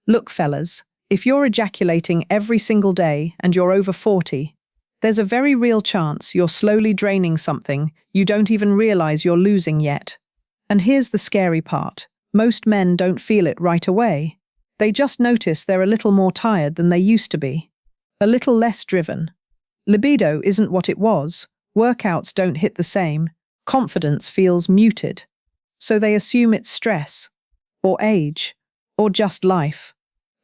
Look, fellas, if you're ejaculating every single day and you're over 40, there's a very real chance you're slowly draining something you don't even realize you're losing yet. And here's the scary part. Most men don't feel it right away. They just notice they're a little more tired than they used to be. A little less driven. Libido isn't what it was. Workouts don't hit the same. Confidence feels muted. So they assume it's stress, or age, or just life.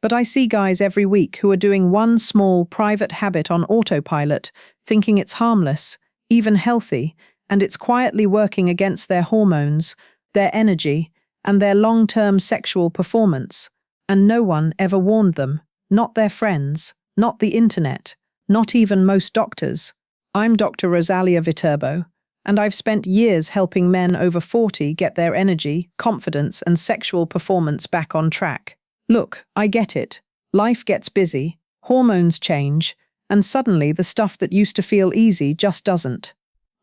But I see guys every week who are doing one small private habit on autopilot, thinking it's harmless, even healthy, and it's quietly working against their hormones, their energy, and their long-term sexual performance. And no one ever warned them, not their friends, not the internet, not even most doctors. I'm Dr. Rosalia Viterbo, and I've spent years helping men over 40 get their energy, confidence, and sexual performance back on track. Look, I get it. Life gets busy, hormones change, and suddenly the stuff that used to feel easy just doesn't.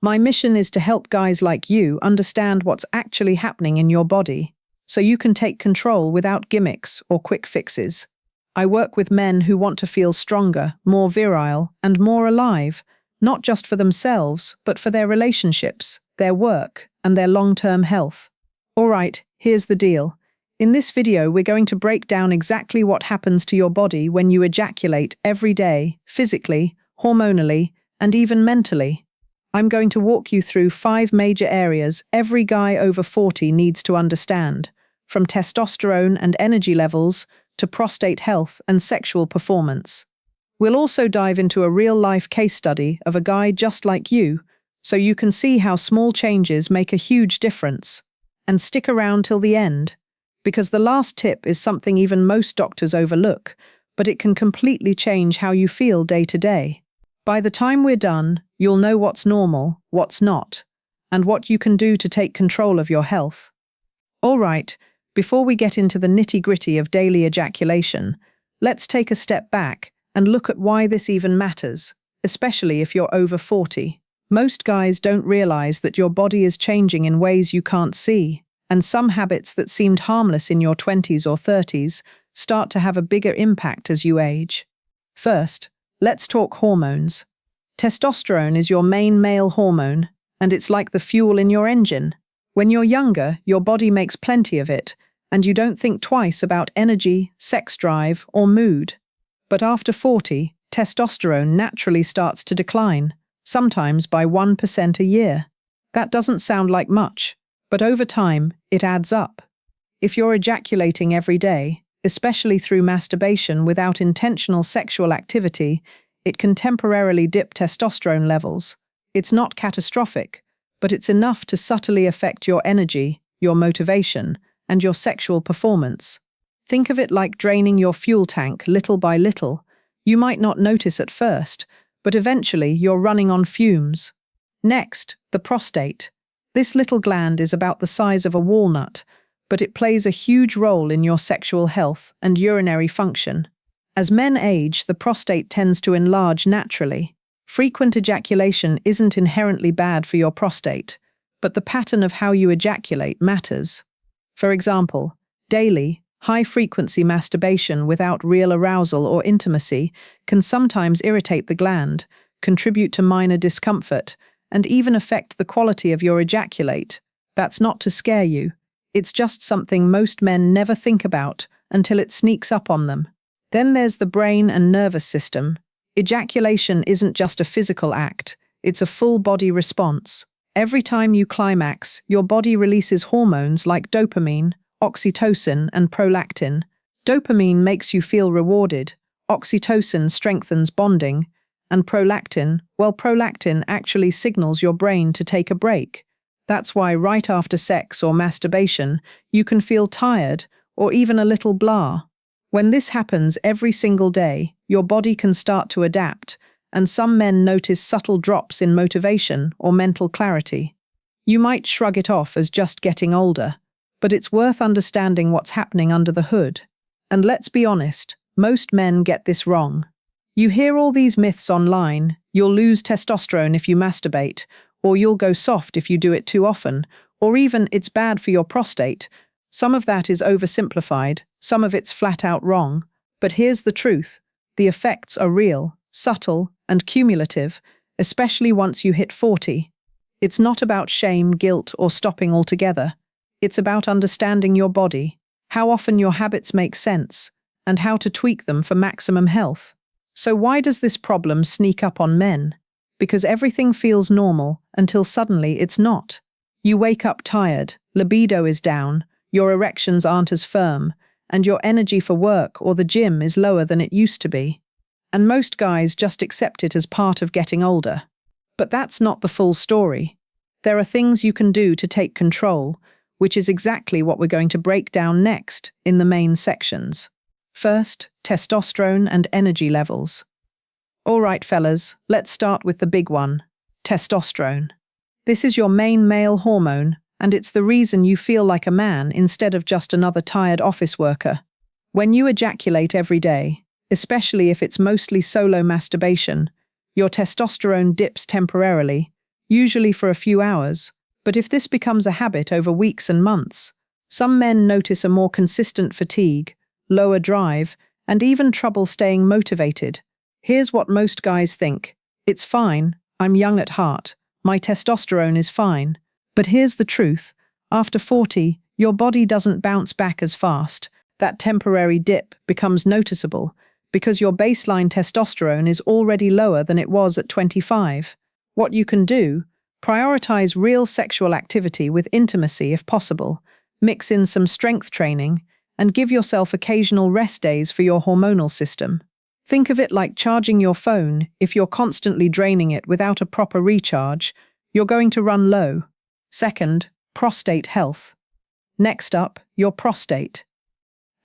My mission is to help guys like you understand what's actually happening in your body, so you can take control without gimmicks or quick fixes. I work with men who want to feel stronger, more virile, and more alive, not just for themselves, but for their relationships, their work, and their long-term health. All right, here's the deal. In this video, we're going to break down exactly what happens to your body when you ejaculate every day, physically, hormonally, and even mentally. I'm going to walk you through 5 major areas every guy over 40 needs to understand, from testosterone and energy levels to prostate health and sexual performance. We'll also dive into a real-life case study of a guy just like you, so you can see how small changes make a huge difference. And stick around till the end, because the last tip is something even most doctors overlook, but it can completely change how you feel day to day. By the time we're done, you'll know what's normal, what's not, and what you can do to take control of your health. All right, before we get into the nitty-gritty of daily ejaculation, let's take a step back and look at why this even matters, especially if you're over 40. Most guys don't realize that your body is changing in ways you can't see, and some habits that seemed harmless in your 20s or 30s start to have a bigger impact as you age. First, let's talk hormones. Testosterone is your main male hormone, and it's like the fuel in your engine. When you're younger, your body makes plenty of it, and you don't think twice about energy, sex drive, or mood. But after 40, testosterone naturally starts to decline, sometimes by 1% a year. That doesn't sound like much, but over time, it adds up. If you're ejaculating every day, especially through masturbation without intentional sexual activity, it can temporarily dip testosterone levels. It's not catastrophic, but it's enough to subtly affect your energy, your motivation, and your sexual performance. Think of it like draining your fuel tank little by little. You might not notice at first, but eventually you're running on fumes. Next, the prostate. This little gland is about the size of a walnut, but it plays a huge role in your sexual health and urinary function. As men age, the prostate tends to enlarge naturally. Frequent ejaculation isn't inherently bad for your prostate, but the pattern of how you ejaculate matters. For example, daily, high-frequency masturbation without real arousal or intimacy can sometimes irritate the gland, contribute to minor discomfort, and even affect the quality of your ejaculate. That's not to scare you. It's just something most men never think about until it sneaks up on them. Then there's the brain and nervous system. Ejaculation isn't just a physical act, it's a full-body response. Every time you climax, your body releases hormones like dopamine, oxytocin, and prolactin. Dopamine makes you feel rewarded, oxytocin strengthens bonding, and prolactin actually signals your brain to take a break. That's why right after sex or masturbation, you can feel tired or even a little blah. When this happens every single day, your body can start to adapt, and some men notice subtle drops in motivation or mental clarity. You might shrug it off as just getting older, but it's worth understanding what's happening under the hood. And let's be honest, most men get this wrong. You hear all these myths online: you'll lose testosterone if you masturbate, or you'll go soft if you do it too often, or even it's bad for your prostate. Some of that is oversimplified, some of it's flat out wrong, but here's the truth. The effects are real, subtle, and cumulative, especially once you hit 40. It's not about shame, guilt, or stopping altogether. It's about understanding your body, how often your habits make sense, and how to tweak them for maximum health. So why does this problem sneak up on men? Because everything feels normal until suddenly it's not. You wake up tired, libido is down, your erections aren't as firm, and your energy for work or the gym is lower than it used to be. And most guys just accept it as part of getting older. But that's not the full story. There are things you can do to take control, which is exactly what we're going to break down next in the main sections. First, testosterone and energy levels. All right, fellas, let's start with the big one, testosterone. This is your main male hormone, and it's the reason you feel like a man instead of just another tired office worker. When you ejaculate every day, especially if it's mostly solo masturbation, your testosterone dips temporarily, usually for a few hours, but if this becomes a habit over weeks and months, some men notice a more consistent fatigue, lower drive, and even trouble staying motivated. Here's what most guys think. It's fine, I'm young at heart, my testosterone is fine. But here's the truth. After 40, your body doesn't bounce back as fast. That temporary dip becomes noticeable because your baseline testosterone is already lower than it was at 25. What you can do, prioritize real sexual activity with intimacy if possible, mix in some strength training, and give yourself occasional rest days for your hormonal system. Think of it like charging your phone. If you're constantly draining it without a proper recharge, you're going to run low. Second, prostate health. Next up, your prostate.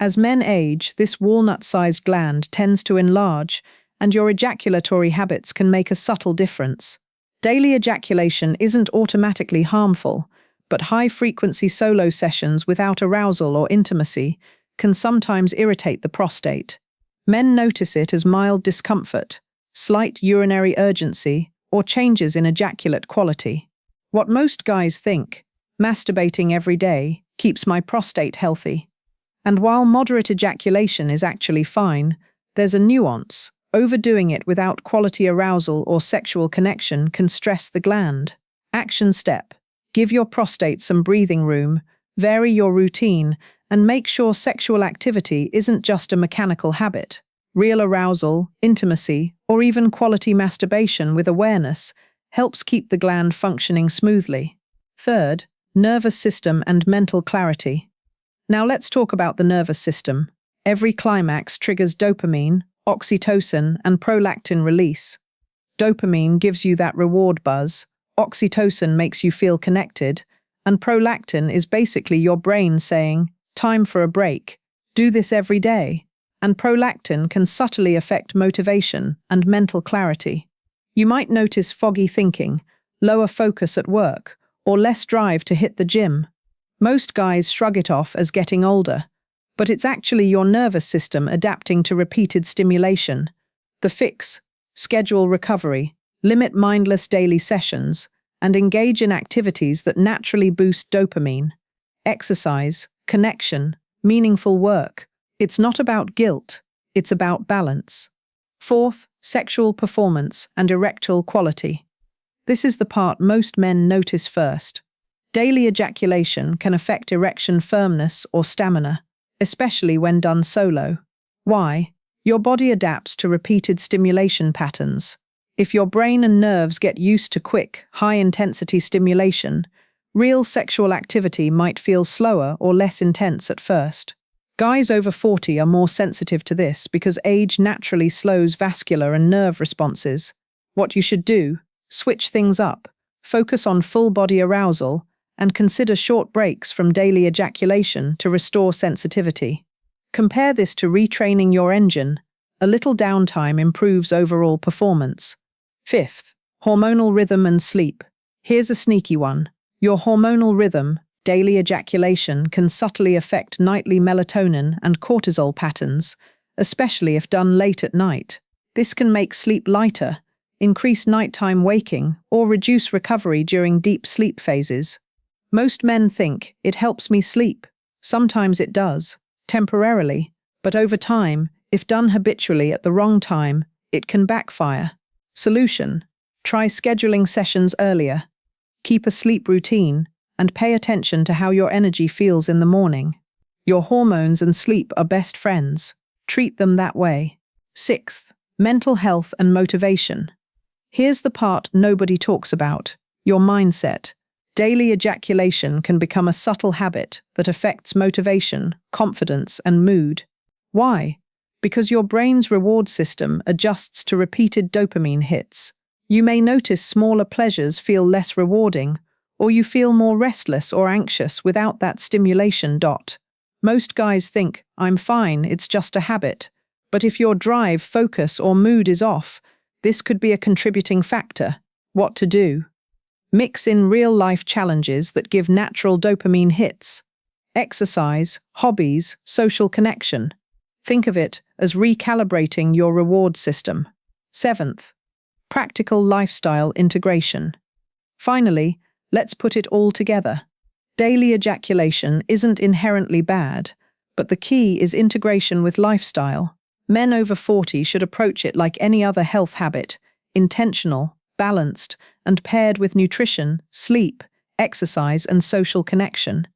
As men age, this walnut-sized gland tends to enlarge, and your ejaculatory habits can make a subtle difference. Daily ejaculation isn't automatically harmful, but high-frequency solo sessions without arousal or intimacy can sometimes irritate the prostate. Men notice it as mild discomfort, slight urinary urgency, or changes in ejaculate quality. What most guys think, masturbating every day keeps my prostate healthy. And while moderate ejaculation is actually fine, there's a nuance. Overdoing it without quality arousal or sexual connection can stress the gland. Action step. Give your prostate some breathing room, vary your routine, and make sure sexual activity isn't just a mechanical habit. Real arousal, intimacy, or even quality masturbation with awareness helps keep the gland functioning smoothly. Third, nervous system and mental clarity. Now let's talk about the nervous system. Every climax triggers dopamine, oxytocin, and prolactin release. Dopamine gives you that reward buzz, oxytocin makes you feel connected, and prolactin is basically your brain saying, time for a break, do this every day. And prolactin can subtly affect motivation and mental clarity. You might notice foggy thinking, lower focus at work, or less drive to hit the gym. Most guys shrug it off as getting older, but it's actually your nervous system adapting to repeated stimulation. The fix: schedule recovery, limit mindless daily sessions, and engage in activities that naturally boost dopamine. Exercise, connection, meaningful work. It's not about guilt, it's about balance. Fourth, sexual performance and erectile quality. This is the part most men notice first. Daily ejaculation can affect erection firmness or stamina, especially when done solo. Why? Your body adapts to repeated stimulation patterns. If your brain and nerves get used to quick, high-intensity stimulation, real sexual activity might feel slower or less intense at first. Guys over 40 are more sensitive to this because age naturally slows vascular and nerve responses. What you should do: switch things up, focus on full-body arousal, and consider short breaks from daily ejaculation to restore sensitivity. Compare this to retraining your engine. A little downtime improves overall performance. Fifth, hormonal rhythm and sleep. Here's a sneaky one. Your hormonal rhythm, daily ejaculation, can subtly affect nightly melatonin and cortisol patterns, especially if done late at night. This can make sleep lighter, increase nighttime waking, or reduce recovery during deep sleep phases. Most men think, it helps me sleep, Sometimes it does, temporarily, but over time, if done habitually at the wrong time, it can backfire. Solution: try scheduling sessions earlier. Keep a sleep routine and pay attention to how your energy feels in the morning. Your hormones and sleep are best friends. Treat them that way. Sixth, mental health and motivation. Here's the part nobody talks about: your mindset. Daily ejaculation can become a subtle habit that affects motivation, confidence, and mood. Why? Because your brain's reward system adjusts to repeated dopamine hits. You may notice smaller pleasures feel less rewarding, or you feel more restless or anxious without that stimulation. Most guys think, "I'm fine, it's just a habit." But if your drive, focus, or mood is off, this could be a contributing factor. What to do? Mix in real-life challenges that give natural dopamine hits. Exercise, hobbies, social connection. Think of it as recalibrating your reward system. Seventh, practical lifestyle integration. Finally, let's put it all together. Daily ejaculation isn't inherently bad, but the key is integration with lifestyle. Men over 40 should approach it like any other health habit: intentional, balanced, and paired with nutrition, sleep, exercise, and social connection.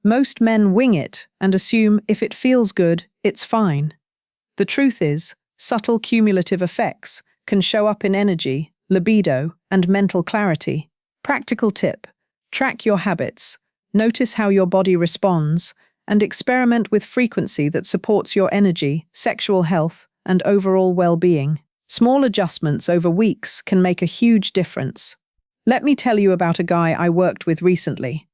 Most men wing it and assume if it feels good, it's fine. The truth is, subtle cumulative effects can show up in energy, libido, and mental clarity. Practical tip: track your habits, notice how your body responds, and experiment with frequency that supports your energy, sexual health, and overall well-being. Small adjustments over weeks can make a huge difference. Let me tell you about a guy I worked with recently.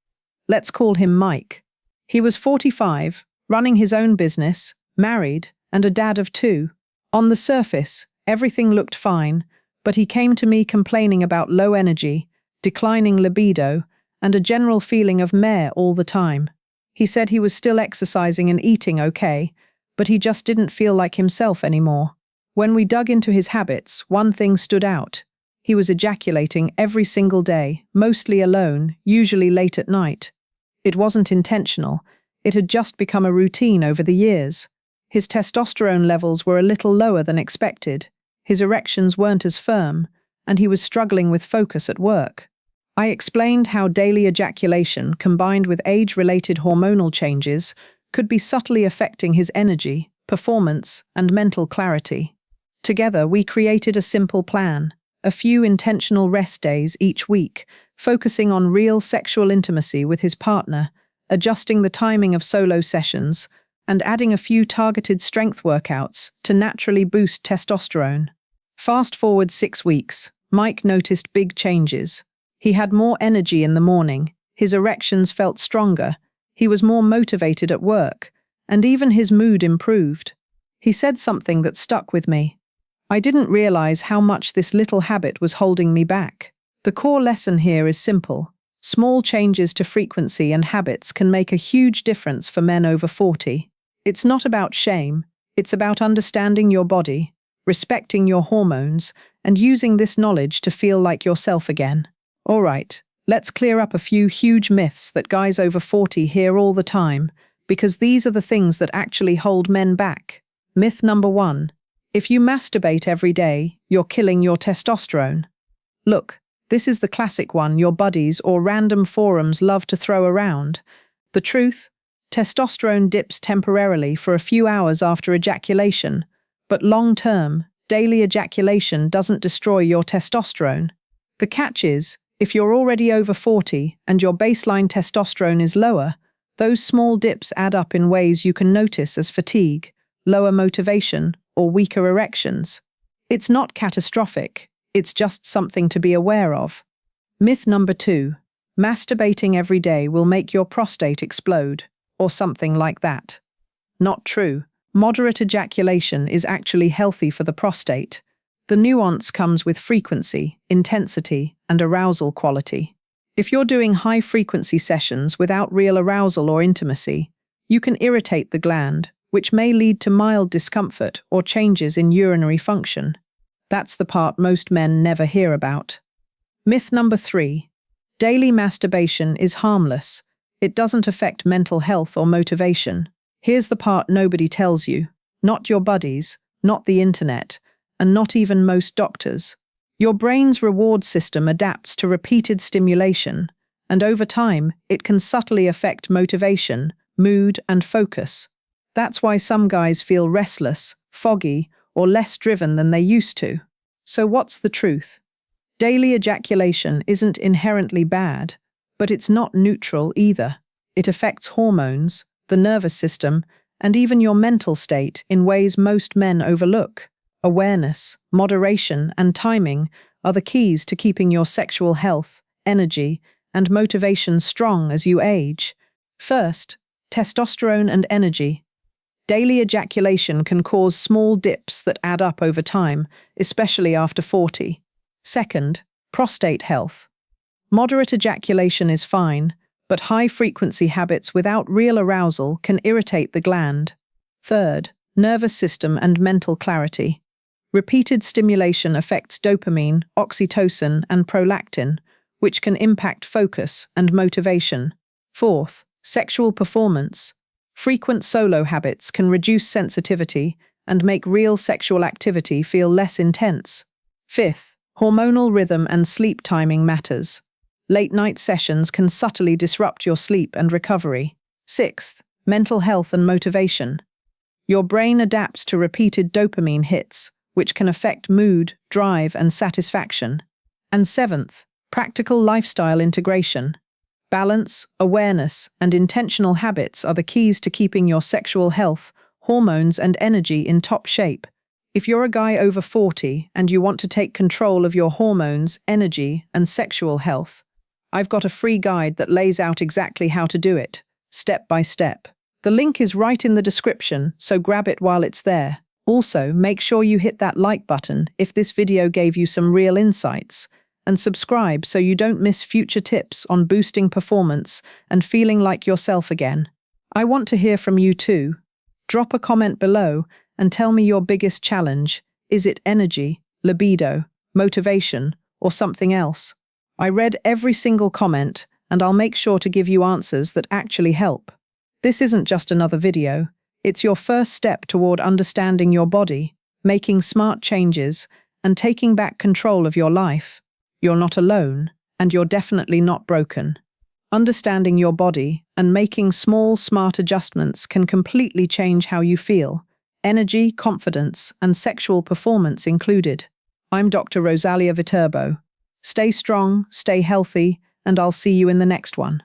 Let's call him Mike. He was 45, running his own business, married, and a dad of 2. On the surface, everything looked fine, but he came to me complaining about low energy, declining libido, and a general feeling of meh all the time. He said he was still exercising and eating okay, but he just didn't feel like himself anymore. When we dug into his habits, one thing stood out. He was ejaculating every single day, mostly alone, usually late at night. It wasn't intentional. It had just become a routine over the years. His testosterone levels were a little lower than expected. His erections weren't as firm, and he was struggling with focus at work. I explained how daily ejaculation, combined with age-related hormonal changes, could be subtly affecting his energy, performance, and mental clarity. Together, we created a simple plan: a few intentional rest days each week, focusing on real sexual intimacy with his partner, adjusting the timing of solo sessions, and adding a few targeted strength workouts to naturally boost testosterone. Fast forward 6 weeks, Mike noticed big changes. He had more energy in the morning, his erections felt stronger, he was more motivated at work, and even his mood improved. He said something that stuck with me. "I didn't realize how much this little habit was holding me back." The core lesson here is simple. Small changes to frequency and habits can make a huge difference for men over 40. It's not about shame, it's about understanding your body, respecting your hormones, and using this knowledge to feel like yourself again. All right, let's clear up a few huge myths that guys over 40 hear all the time, because these are the things that actually hold men back. Myth number 1. If you masturbate every day, you're killing your testosterone. Look, this is the classic one your buddies or random forums love to throw around. The truth? Testosterone dips temporarily for a few hours after ejaculation, but long-term, daily ejaculation doesn't destroy your testosterone. The catch is, if you're already over 40 and your baseline testosterone is lower, those small dips add up in ways you can notice as fatigue, lower motivation, or weaker erections. It's not catastrophic, it's just something to be aware of. Myth number 2. Masturbating every day will make your prostate explode, or something like that. Not true. Moderate ejaculation is actually healthy for the prostate. The nuance comes with frequency, intensity, and arousal quality. If you're doing high-frequency sessions without real arousal or intimacy, you can irritate the gland, which may lead to mild discomfort or changes in urinary function. That's the part most men never hear about. Myth number 3. Daily masturbation is harmless. It doesn't affect mental health or motivation. Here's the part nobody tells you. Not your buddies, not the internet, and not even most doctors. Your brain's reward system adapts to repeated stimulation, and over time, it can subtly affect motivation, mood, and focus. That's why some guys feel restless, foggy, or less driven than they used to. So what's the truth? Daily ejaculation isn't inherently bad, but it's not neutral either. It affects hormones, the nervous system, and even your mental state in ways most men overlook. Awareness, moderation, and timing are the keys to keeping your sexual health, energy, and motivation strong as you age. First, testosterone and energy. Daily ejaculation can cause small dips that add up over time, especially after 40. Second, prostate health. Moderate ejaculation is fine, but high-frequency habits without real arousal can irritate the gland. Third, nervous system and mental clarity. Repeated stimulation affects dopamine, oxytocin, and prolactin, which can impact focus and motivation. Fourth, sexual performance. Frequent solo habits can reduce sensitivity and make real sexual activity feel less intense. Fifth, hormonal rhythm and sleep timing matters. Late-night sessions can subtly disrupt your sleep and recovery. Sixth, mental health and motivation. Your brain adapts to repeated dopamine hits, which can affect mood, drive, and satisfaction. And seventh, practical lifestyle integration. Balance, awareness, and intentional habits are the keys to keeping your sexual health, hormones, and energy in top shape. If you're a guy over 40 and you want to take control of your hormones, energy, and sexual health, I've got a free guide that lays out exactly how to do it, step by step. The link is right in the description, so grab it while it's there. Also, make sure you hit that like button if this video gave you some real insights, and subscribe so you don't miss future tips on boosting performance and feeling like yourself again. I want to hear from you too. Drop a comment below and tell me your biggest challenge. Is it energy, libido, motivation, or something else? I read every single comment, and I'll make sure to give you answers that actually help. This isn't just another video. It's your first step toward understanding your body, making smart changes, and taking back control of your life. You're not alone, and you're definitely not broken. Understanding your body and making small, smart adjustments can completely change how you feel, energy, confidence, and sexual performance included. I'm Dr. Rosalia Viterbo. Stay strong, stay healthy, and I'll see you in the next one.